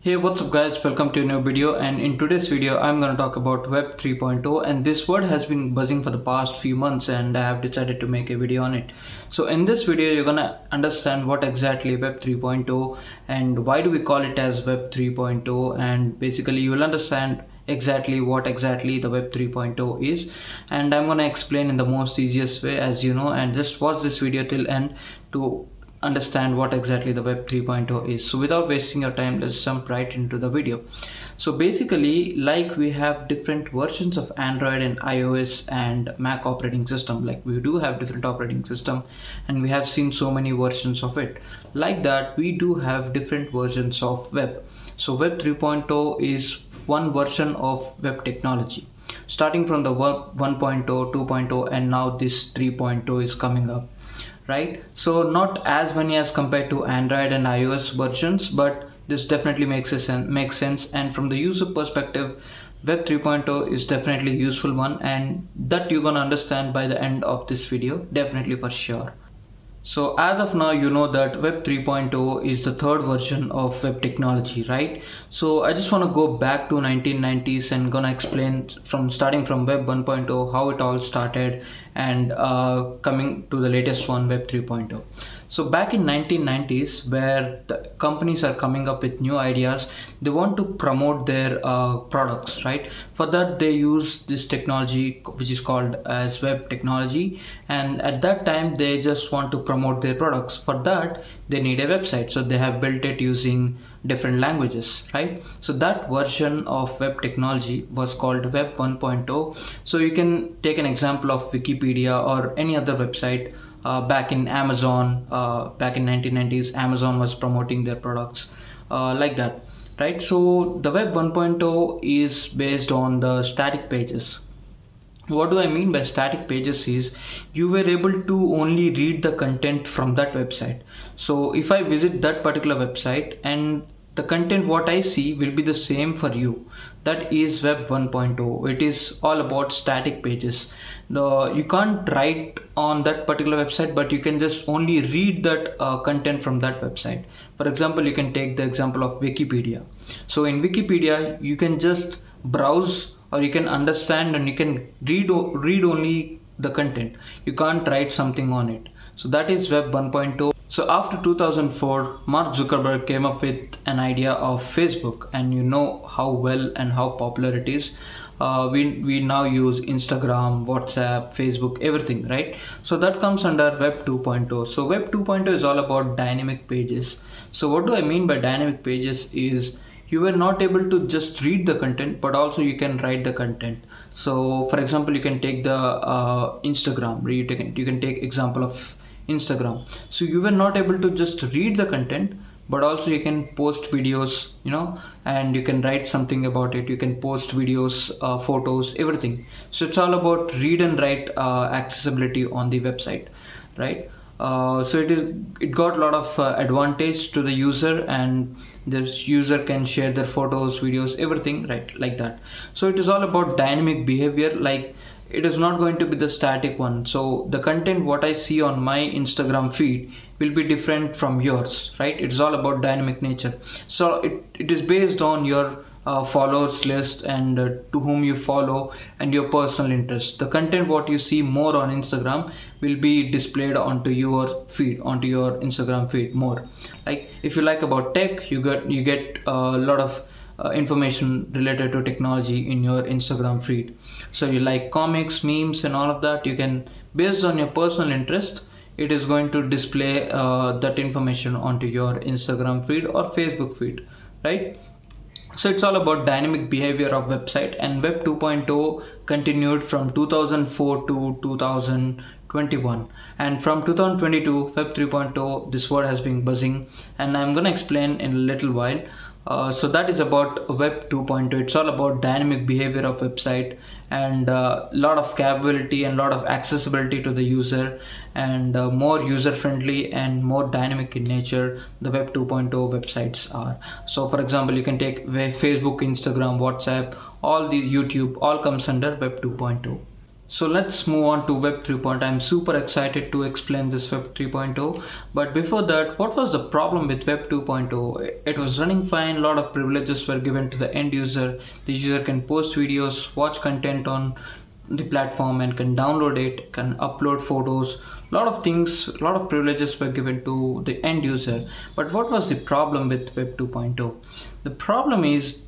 Hey, what's up guys, welcome to a new video, and in today's video I'm going to talk about Web 3.0, and this word has been buzzing for the past few months and I have decided to make a video on it. So in this video you're going to understand what exactly Web 3.0 and why do we call it as Web 3.0, and basically you will understand exactly what exactly the Web 3.0 is, and I'm going to explain in the most easiest way as you know, and just watch this video till end to understand what exactly the Web 3.0 is. So without wasting your time, let's jump right into the video. So basically, like we have different versions of Android and iOS and Mac operating system, like we do have different operating system and we have seen so many versions of it. Like that, we do have different versions of web. So Web 3.0 is one version of web technology, starting from the Web 1.0, 2.0, and now this 3.0 is coming up, right? So not as many as compared to Android and iOS versions, but this definitely makes sense. And from the user perspective, Web 3.0 is definitely a useful one, and that you're gonna understand by the end of this video, definitely for sure. So as of now, you know that Web 3.0 is the third version of web technology, right? So I just want to go back to 1990s and gonna explain from starting from Web 1.0 how it all started, and coming to the latest one, Web 3.0. So back in 1990s, where the companies are coming up with new ideas, they want to promote their products, right? For that they use this technology which is called as web technology, and at that time they just want to promote their products. For that they need a website, so they have built it using different languages, right? So that version of web technology was called Web 1.0. So you can take an example of Wikipedia or any other website. Back in Amazon, back in 1990s, Amazon was promoting their products like that, right? So the Web 1.0 is based on the static pages. What do I mean by static pages is you were able to only read the content from that website. So if I visit that particular website, and the content what I see will be the same for you. That is Web 1.0. It is all about static pages. You can't write on that particular website, but you can just only read that content from that website. For example, you can take the example of Wikipedia. So in Wikipedia you can just browse, or you can understand, and you can read only the content. You can't write something on it. So that is Web 1.0. So after 2004, Mark Zuckerberg came up with an idea of Facebook, and you know how well and how popular it is. We now use Instagram, WhatsApp, Facebook, everything, right? So that comes under Web 2.0. So Web 2.0 is all about dynamic pages. So what do I mean by dynamic pages is you were not able to just read the content, but also you can write the content. So for example, you can take the Instagram, you can take example of Instagram. So you were not able to just read the content, but also you can post videos, you know, and you can write something about it. You can post videos, photos, everything. So it's all about read and write accessibility on the website, right? So it got a lot of advantage to the user, and this user can share their photos, videos, everything, right, like that. So it is all about dynamic behavior. Like, it is not going to be the static one. So the content what I see on my Instagram feed will be different from yours, right? It's all about dynamic nature. So it is based on your followers list, and to whom you follow, and your personal interest. The content what you see more on Instagram will be displayed onto your feed, onto your Instagram feed more. Like if you like about tech, you get a lot of information related to technology in your Instagram feed. So you like comics, memes, and all of that, you can, based on your personal interest, it is going to display that information onto your Instagram feed or Facebook feed, right? So it's all about dynamic behavior of website, and Web 2.0 continued from 2004 to 2021, and from 2022 Web 3.0, this word has been buzzing, and I'm gonna explain in a little while. So that is about Web 2.0. It's all about dynamic behavior of website, and lot of capability and lot of accessibility to the user, and more user friendly and more dynamic in nature the Web 2.0 websites are. So for example, you can take Facebook, Instagram, WhatsApp, all the YouTube, all comes under Web 2.0. So let's move on to Web 3.0. I'm super excited to explain this Web 3.0. But before that, what was the problem with Web 2.0? It was running fine. A lot of privileges were given to the end user. The user can post videos, watch content on the platform, and can download it, can upload photos. A lot of things, a lot of privileges were given to the end user. But what was the problem with Web 2.0? The problem is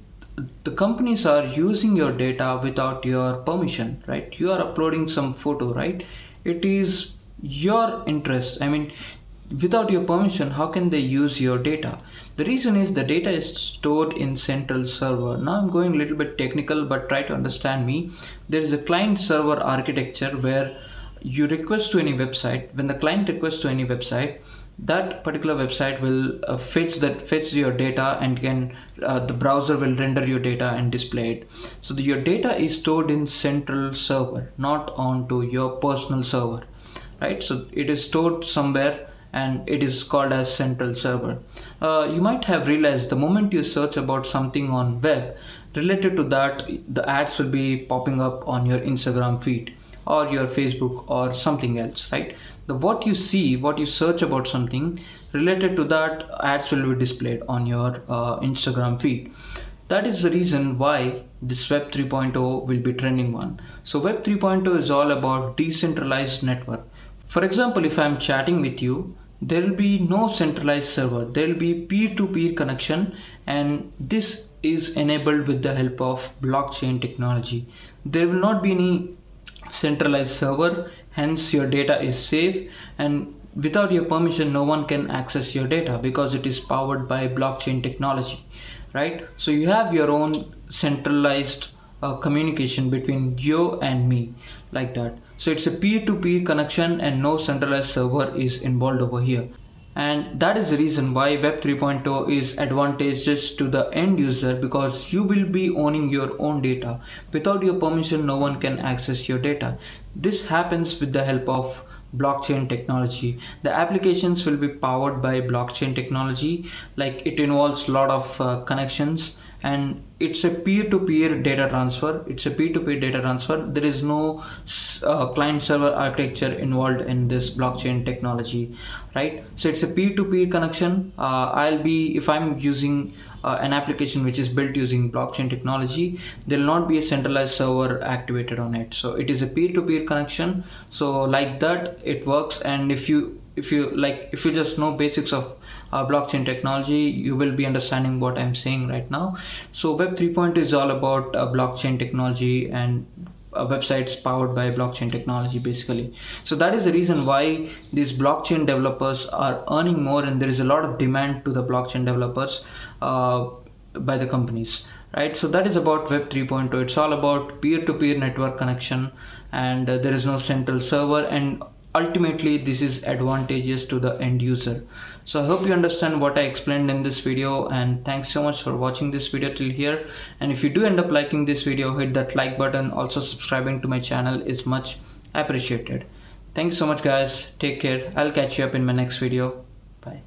the companies are using your data without your permission, right? You are uploading some photo, right? It is your interest. I mean, without your permission, how can they use your data? The reason is the data is stored in central server. Now I'm going a little bit technical, but try to understand me. There is a client server architecture where you request to any website. When the client requests to any website, that particular website will fetch your data, and can the browser will render your data and display it. So your data is stored in central server, not onto your personal server, right? So it is stored somewhere, and it is called as central server. You might have realized the moment you search about something on web related to that, the ads will be popping up on your Instagram feed or your Facebook or something else, right? What you see, what you search about something related to that, ads will be displayed on your Instagram feed. That is the reason why this Web 3.0 will be trending one. So Web 3.0 is all about decentralized network. For example, if I'm chatting with you, there will be no centralized server. There will be peer-to-peer connection, and this is enabled with the help of blockchain technology. There will not be any centralized server, hence your data is safe, and without your permission no one can access your data because it is powered by blockchain technology, right? So you have your own centralized communication between you and me, like that. So it's a peer-to-peer connection and no centralized server is involved over here. And that is the reason why Web 3.0 is advantageous to the end user, because you will be owning your own data. Without your permission, no one can access your data. This happens with the help of blockchain technology. The applications will be powered by blockchain technology, like it involves a lot of connections, and it's a peer-to-peer data transfer. There is no client server architecture involved in this blockchain technology, right? So it's a peer-to-peer connection. If I'm using an application which is built using blockchain technology, there will not be a centralized server activated on it. So it is a peer-to-peer connection. So like that it works. And if you just know basics of blockchain technology, you will be understanding what I'm saying right now. So Web 3.0 is all about blockchain technology and websites powered by blockchain technology, basically. So that is the reason why these blockchain developers are earning more, and there is a lot of demand to the blockchain developers by the companies, right? So that is about Web 3.0. It's all about peer-to-peer network connection, and there is no central server, and ultimately this is advantageous to the end user. So I hope you understand what I explained in this video, and thanks so much for watching this video till here. And if you do end up liking this video, hit that like button. Also subscribing to my channel is much appreciated. Thanks so much guys, take care. I'll catch you up in my next video. Bye.